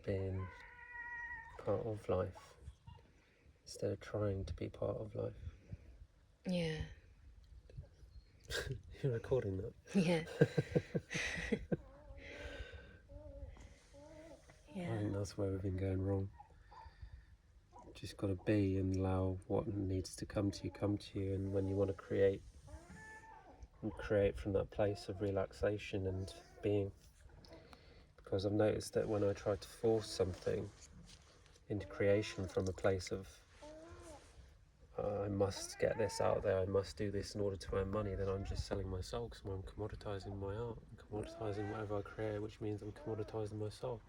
being part of life instead of trying to be part of life. Yeah. You're recording that? Yeah. Yeah. I think that's where we've been going wrong. Just got to be and allow what needs to come to you, and when you want to create from that place of relaxation and being. Because I've noticed that when I try to force something into creation from a place of I must get this out there, I must do this in order to earn money, then I'm just selling my soul, because I'm commoditizing my art, I'm commoditizing whatever I create, which means I'm commoditizing my soul.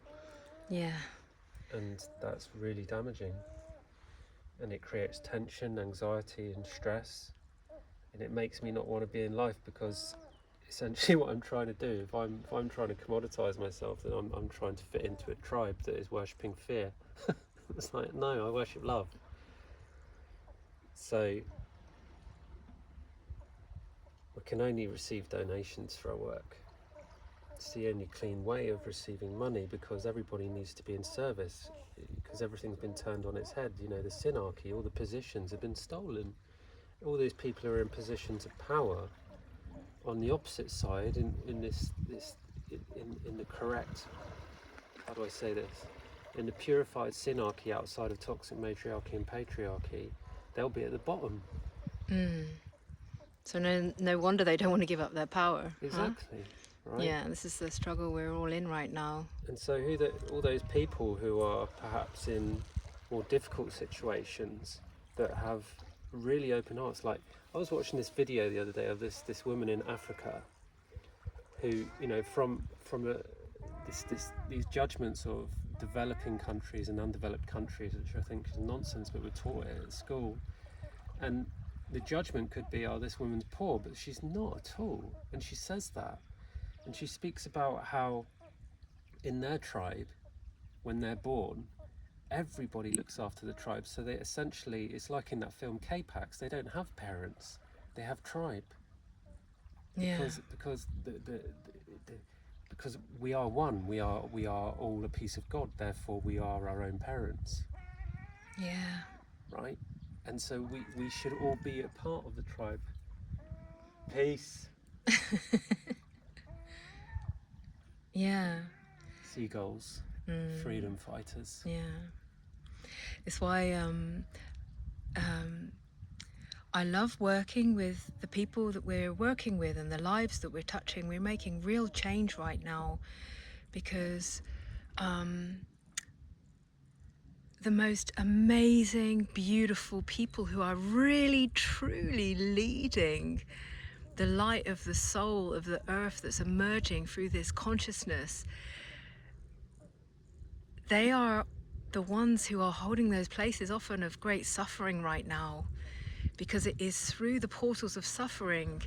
Yeah. And that's really damaging. And it creates tension, anxiety and stress. And it makes me not want to be in life, because essentially what I'm trying to do, if I'm trying to commoditize myself, then I'm trying to fit into a tribe that is worshipping fear. It's like, no, I worship love. So we can only receive donations for our work. It's the only clean way of receiving money, because everybody needs to be in service, because everything's been turned on its head. You know, the synarchy, all the positions have been stolen. All these people who are in positions of power on the opposite side, in the correct, how do I say this? In the purified synarchy outside of toxic matriarchy and patriarchy, they'll be at the bottom. So no wonder they don't want to give up their power. Exactly. Huh? Right? Yeah, this is the struggle we're all in right now. And so all those people who are perhaps in more difficult situations that have really open hearts, like I was watching this video the other day of this woman in Africa who, you know, from these judgments of developing countries and undeveloped countries, which I think is nonsense, but we're taught it at school. And the judgment could be, oh, this woman's poor, but she's not at all. And she says that. And she speaks about how in their tribe, when they're born, everybody looks after the tribe. So they essentially, it's like in that film K-Pax, they don't have parents, they have tribe. Yeah. Because because we are one, we are all a piece of God, therefore we are our own parents. Yeah. Right? And so we should all be a part of the tribe. Peace. Yeah. Seagulls. Freedom fighters. Yeah. It's why I love working with the people that we're working with and the lives that we're touching. We're making real change right now, because the most amazing, beautiful people who are really, truly leading the light of the soul of the earth that's emerging through this consciousness, they are the ones who are holding those places often of great suffering right now, because it is through the portals of suffering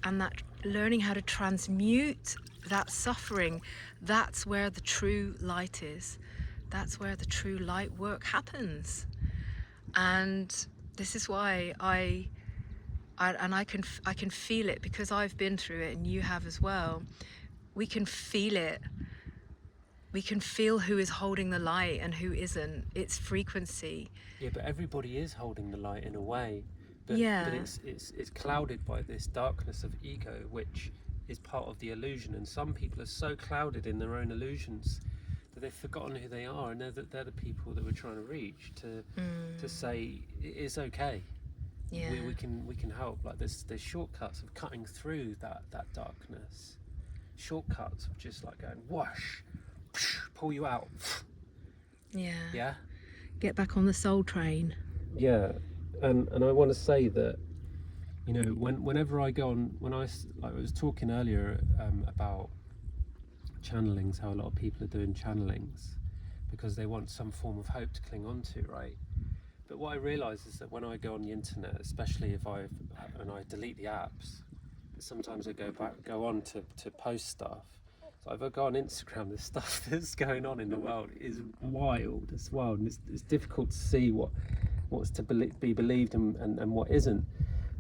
and that learning how to transmute that suffering, that's where the true light is. That's where the true light work happens. And this is why I can feel it, because I've been through it and you have as well. We can feel it. We can feel who is holding the light and who isn't. It's frequency. Yeah, but everybody is holding the light in a way. But it's clouded by this darkness of ego, which is part of the illusion. And some people are so clouded in their own illusions that they've forgotten who they are, and they're the people that we're trying to reach to say it is okay. Yeah. We can help. Like there's shortcuts of cutting through that darkness. Shortcuts of just like going whoosh, pull you out. Yeah. Yeah. Get back on the soul train. Yeah, and I want to say that, you know, whenever I go on, when I was talking earlier about channelings, how a lot of people are doing channelings because they want some form of hope to cling on to, right? But what I realise is that when I go on the internet, especially if I delete the apps, sometimes I go on to post stuff. So if I go on Instagram, the stuff that's going on in the world is wild. It's wild, and it's difficult to see what's to be believed and what isn't.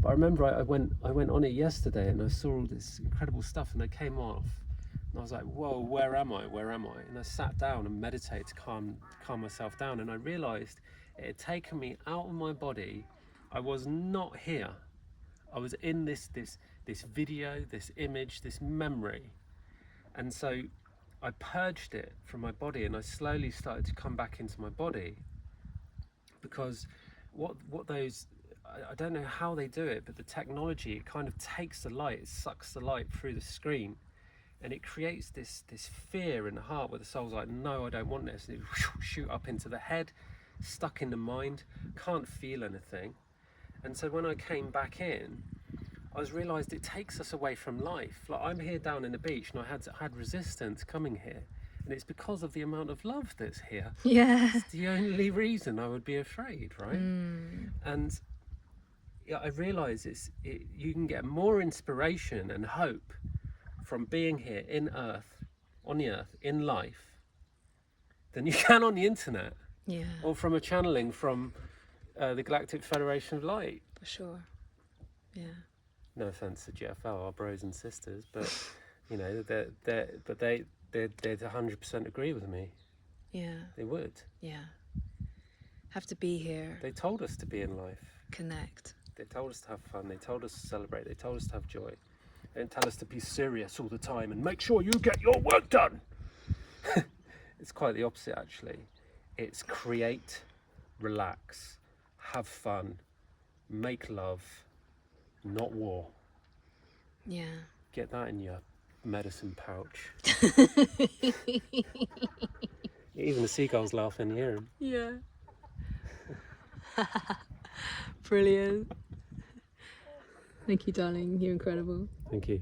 But I remember I went on it yesterday, and I saw all this incredible stuff, and I came off And I was like, whoa, where am I? Where am I? And I sat down and meditated to calm myself down. And I realized it had taken me out of my body. I was not here. I was in this video, this image, this memory. And so I purged it from my body, and I slowly started to come back into my body. Because what those, I don't know how they do it, but the technology, it kind of takes the light, it sucks the light through the screen, and it creates this fear in the heart where the soul's like, no, I don't want this. And it shoot up into the head, stuck in the mind, can't feel anything. And so when I came back in, I realised it takes us away from life. Like, I'm here down in the beach, and I had resistance coming here, and it's because of the amount of love that's here. Yeah. It's the only reason I would be afraid, right? And yeah, I realise you can get more inspiration and hope from being here on the earth, in life, than you can on the internet. Yeah. Or from a channeling from the Galactic Federation of Light. For sure. Yeah. No offense to GFL, our bros and sisters, but you know, they'd 100% agree with me. Yeah. They would. Yeah. Have to be here. They told us to be in life. Connect. They told us to have fun. They told us to celebrate. They told us to have joy. They didn't tell us to be serious all the time and make sure you get your work done. It's quite the opposite, actually. It's create, relax, have fun, make love, not war. Yeah. Get that in your medicine pouch. Even the seagulls laugh when you hear them. Yeah. Brilliant. Thank you, darling. You're incredible. Thank you.